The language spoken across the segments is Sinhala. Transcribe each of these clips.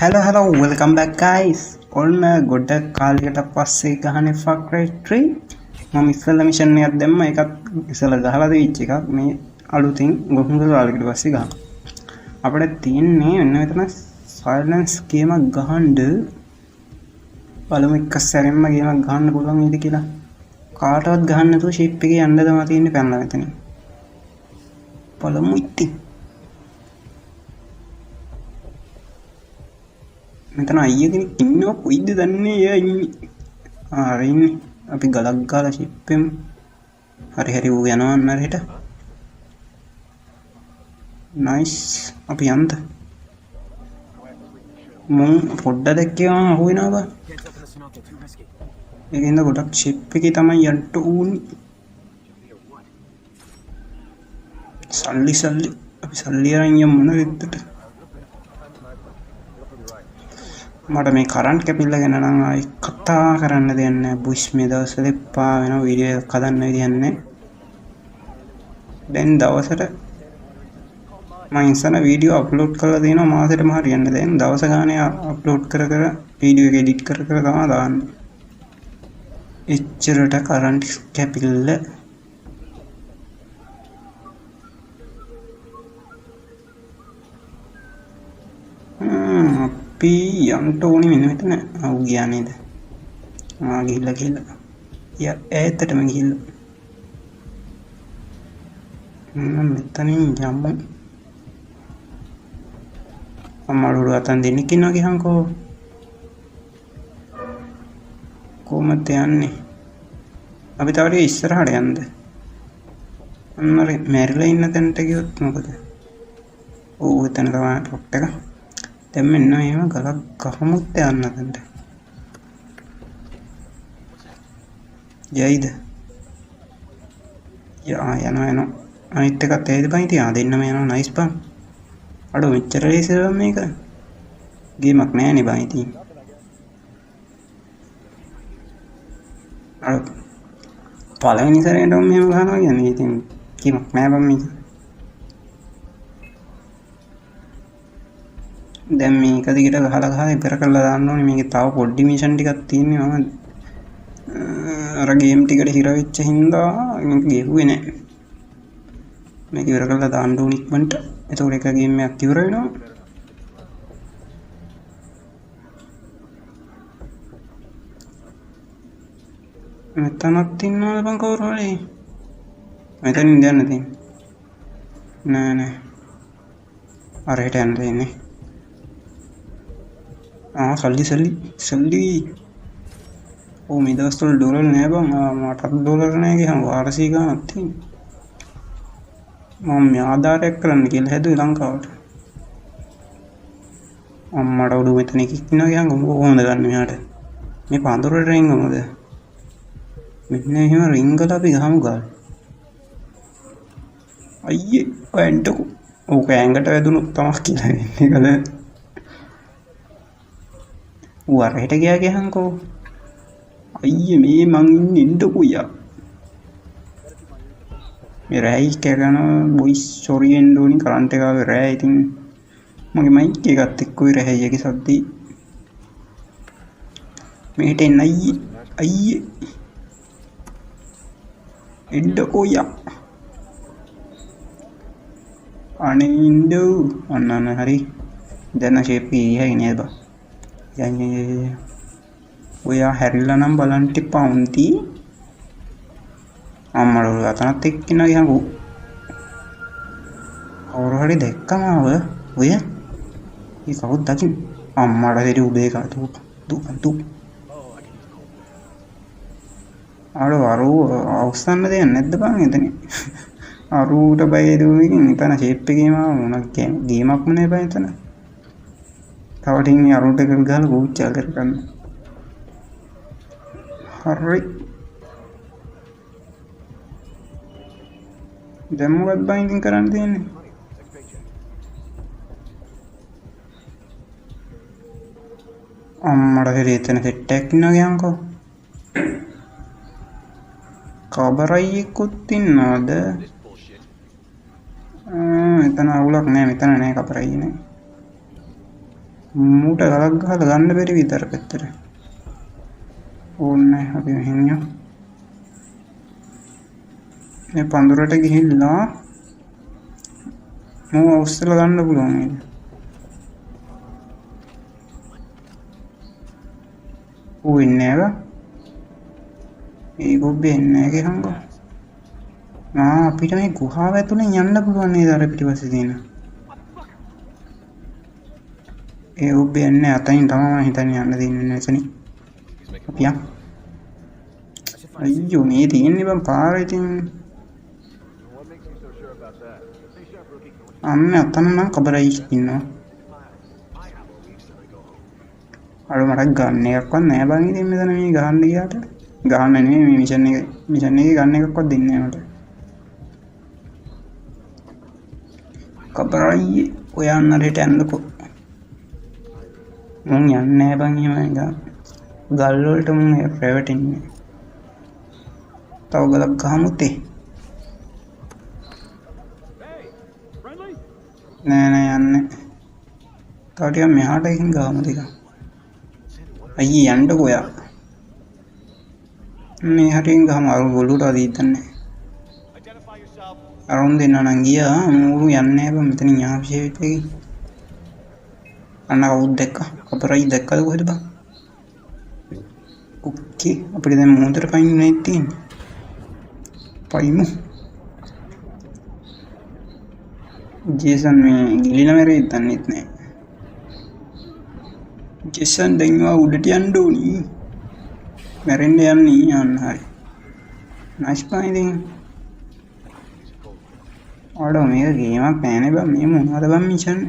Hello, welcome back guys. ඔන්න ගොඩක් කාලයකට පස්සේ ගහන්නේ Far Cry 3. මම ඉස්සෙල්ලා මිෂන් එකක් දැම්මා. ඒකත් ඉස්සෙල්ලා ගහලා දෙවිච්ච එකක්. මේ අලුතින් ගොහුඟ කාලයකට පස්සේ ගහන. අපිට තියෙන්නේ මෙන්න මෙතන silence ගේමක් ගහන්න. බලමු එක සැරෙන්ම ගේමක් ගහන්න පුළුවන් නේද කියලා. කාටවත් ගහන්න නැතුව ෂිප් එකේ යන්න තමයි තියෙන්නේ පැනලා මෙතන. බලමු ඉතින්. මෙතන අයියා කෙනෙක් ඉන්නවා කොයිද දන්නේ එයා ඉන්නේ හරි ඉන්නේ අපි ගලක් ගාලා ෂිප් එකෙන් හරි ඌ යනවා නරහෙට නයිස් අපි යන්න මම පොඩ්ඩක් දැක්කම අහු වෙනවා බා ඒකෙන්ද ගොඩක් ෂිප් එකේ තමයි යන්න ඕනේ සල්ලි අපි සල්ලි අරන් යමු මොනවෙද්දට මට මේ කරන්ට් කැපිල්ල ගැන නම් ආයි කතා කරන්න දෙයක් නැහැ බුෂ් මේ දවස්වල එපා වෙනවා වීඩියෝ එකක් හදන්න විදියක් නැහැ දැන් දවසට මම ඉස්සන වීඩියෝ අප්ලෝඩ් කරලා දෙනවා මාසෙටම හරියන්නේ දැන් දවස ගානේ අප්ලෝඩ් කර වීඩියෝ එක එඩිට් කර තමයි දාන්නේ එච්චරට කරන්ට් කැපිල්ල යන්ට ඕනි මෙන්න මෙතන අවු ගියා නේද ගිහිල්ලා යා ඈතටම ගිහිල්ලා මෙතනින් යමු අම්මාලුරු අතන් දෙන්නෙක් ඉන්නවා ගියහන්කෝ කොහමද යන්නේ අපි තව ටික ඉස්සරහට යන්නද අන්න මැරිලා ඉන්න තැනට ගියොත් මොකද ඕ එතන තමයි ටොප් එක දැන් මෙන්න එහෙම ගලක් ගහමුත් යන්න දැන්ට යයිද යනවා අනිත් එකත් ඇයිද බං ඉතින් දෙන්නම යනවා නයිස් බං අඩෝ මෙච්චර ලේසිද මේක ගේමක් නෑනේ බං ඉතින් අර පළවෙනි සැරේටම මෙහෙම ගහනවා කියන්නේ ඉතින් ගේමක් නෑ බං මේක දැන් මේක දිගට ගහලා ඉවර කරලා දාන්න ඕනේ මේකේ තව පොඩි මිෂන් ටිකක් තියෙනවා මම අර ගේම් ටිකට හිර වෙච්ච හින්දා ගෙවුවේ නෑ මේක ඉවර කරලා දාන්න ඕනේ ඉක්මනට එතකොට එක ගේම් එකක් ඉවර වෙනවා මෙතනත් ඉන්නවද බං කවුරු හරි මෙතනින් යන්න තියෙන්නේ නෑ අර හෙට යන්න තියෙන්නේ සල්ලි ඕ මේ දවස්වල ඩොලර් නෑ බං මටත් ඩොලර් නෑ ගියහම වාරසී ගානක් තියෙනවා මම මේ ආධාරයක් කරන්න කියලා හැදුවේ ලංකාවට අම්මට උඩු මෙතන එකක් ඉන්නවා ගියහම කොහොමද ගන්න මෙයාට මේ පඳුරට රින්ග මොකද මෙන්න එහෙම රින්ගල අපි ගහමු ගාල් අයියේ ඔයන්ටකෝ ඕක ඇඟට වැදුණොත් තමයි කියලා ඉන්නේ කල වරහෙට ගියා ගහන්කෝ අයියේ මේ මං ඉන්නේ ඉන්නකෝ යා මේ රෑයි කරන බොයිස් සෝරි එන්ඩෝනි කරන්ට් එක ආවේ රෑ ඉතින් මගේ මයික් එකත් එක්කෝයි රෑයියගේ සද්දේ මෙහෙට එන්න අයියේ එන්නකෝ යා අනේ ඉන්නෝ අන්න හරි දැන් ෂේප් එක ඉහයි නේද බා යන්නේ ඔයා හැරිලා නම් බලන්න පවුන්ති අම්මලු අතනත් එක්කින ගියහම කවුරු හරි දැක්කම ඔය ඒ කවුද දකින් අම්මට දෙරි උදේ කාතු දු අර අවසන්න දෙයක් නැද්ද බං එතන අරුට බය දුවකින් එතන ෂේප් එකේම මොනක් ගේමක්ම නෑ බං එතන තව ටික මේ අරුට එක ගහලා ගෝච්චා කරගන්න. හරි. දැන් මොකක්ද බයින්ඩින් කරන්න තියෙන්නේ? අම්මට හරි එතන සෙට් එකක් ඉන්නවා ගියන්කෝ. කබරයියෙකුත් ඉන්නවද? මෙතන අවුලක් නෑ මෙතන නෑ කබරයි නෑ. මූට ගලක් ගහලා ගන්න බැරි විතර පැත්තට. ඕන්නේ අපි මෙහෙම යමු. මේ පඳුරට ගිහිල්ලා මම උස්සලා ගන්න පුළුවන් නේද? ඌ ඉන්නේ නේද? ඒ ගොබ්බේ ඉන්නේ නැහැ හංගෝ. අපිට මේ ගුහාව ඇතුලෙන් යන්න පුළුවන් නේද අර පිටිපස්සේ තියෙන. ඒ ගොබ්බේ ඉන්නේ අතනින් තමයි මම හිතන්නේ යන්න දෙන්නේ නැසනේ. අපි යමු. අයියෝ මේ තියෙන්නේ බං පාර ඉතින්. අන්න අතන නම් කබරයි ඉන්නවා. අර මට ගන්න එකක්වත් නැහැ බං ඉතින් මෙතන මේ ගහන්න ගියාට. ගහන්න නෙමෙයි මේ මිෂන් එකේ ගන්න එකක්වත් දෙන්නේ නැහැ මට. කබරයි ඔය අන්නරට යන්නකෝ. මං යන්නේ නැහැ බං එහෙම ගල් වලට මම රැවටෙන්නේ. තව ගලක් ගහමුත් නෑ යන්නේ. තව ටිකක් මෙහාට ගිහින් ගහමු ටික. අයියේ යන්නකෝ යා. මේ හරියෙන් ගහමු අර ගොළුට අදීතන්නේ. අරුන් දෙන්න නම් ගියා මූරු යන්නේ බං මෙතනින් යාපිෂේප් එකේ. අන්න කවුද දැක්කා? කපරයි දැක්කද කොහෙද බං? ओके අපිට දැන් මොහොතට පයින් නේ තියෙන්නේ. පයිමු. ජේසන් මේ ගිලින මැරේ දන්නෙත් නෑ. ජේසන් දැන් උඩට යන්න ඕනි. මැරෙන්න යන්නේ යන්න හරි. නයිස් පයින්. ආඩෝ මේක ගේමක් නෑනේ බං මේ මොනවද බං මිෂන්?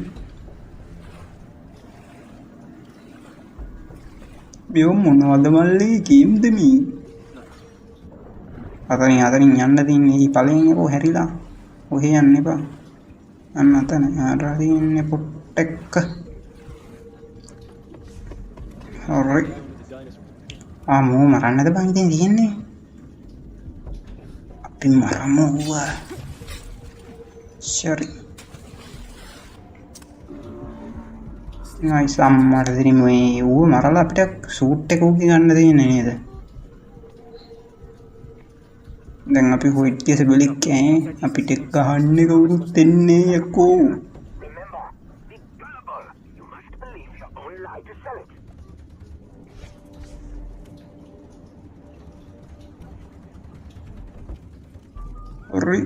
මේ මොනවද මල්ලි ගේම්ද මේ? අතනින් යන්න තියෙන්නේ මේ පළවෙනි එක හැරිලා. ඔහෙ යන්න එපා. අන්න අතන ආරාදී ඉන්නේ පොට්ටෙක්ක. alright. මෝ මරන්නද බං ඉතින් තියෙන්නේ? අපි මරමු වා. sorry. nice අම්මට දෙන්නේ මේ ඌව මරලා අපිට සූට් එක උගේ ගන්න දෙන්නේ නේද? දැන් අපි හොයිට් කියස බලික් අපිට ගහන්න කවුරුත් දෙන්නේ යකෝ. හරි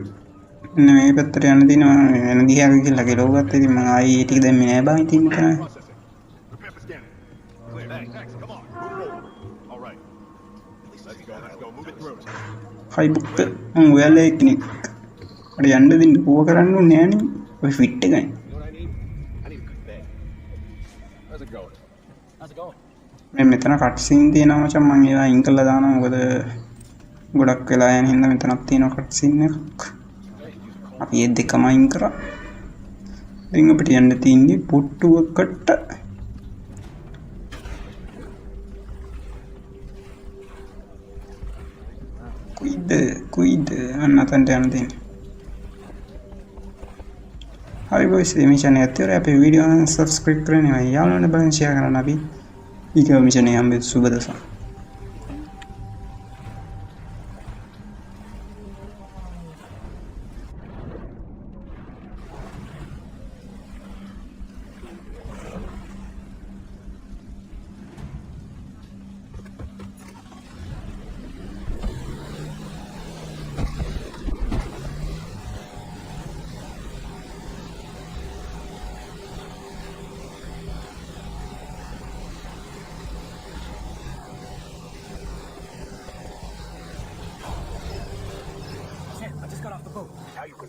මේ පැත්තට යන්න දිනවා වෙන දිහාක ගිහලා ගෙලව ගත්තා. ඉතින් මම ආයේ ඒ ටික දැම්මේ නෑ බං ඉතින් මෙතන. හයි බුක්ක මම ඔයාලා එක්කෙනෙක්. අර යන්න දෙන්න ඕව කරන්න ඕනේ නෑනේ. ඔය ෆිට් එකයි. මේ මෙතන කට් සීන් තියෙනවා මචං මම ඒවා අයින් කරලා දානවා. මොකද ගොඩක් වෙලා යන හින්දා මෙතනක් තියෙනවා කට් සීන් එකක්. අපි ඒ දෙකම අයින් කරා. දැන් අපිට යන්න තියෙන්නේ පුට්ටුවකට. කුයිද අන්න අතන්ට යන්න තියෙන්නේ. හරි බොයිස් මේ මිෂන් එක ඇතුළේ අපේ වීඩියෝ එක සබ්ස්ක්‍රයිබ් කරන්න යාළුවන්ට බලන්න ෂෙයා කරන්න. අපි ඊගොල්ලෝ මිෂන් එක හම්බෙන්න සුබ දවසක්. Got off the boat. Now you can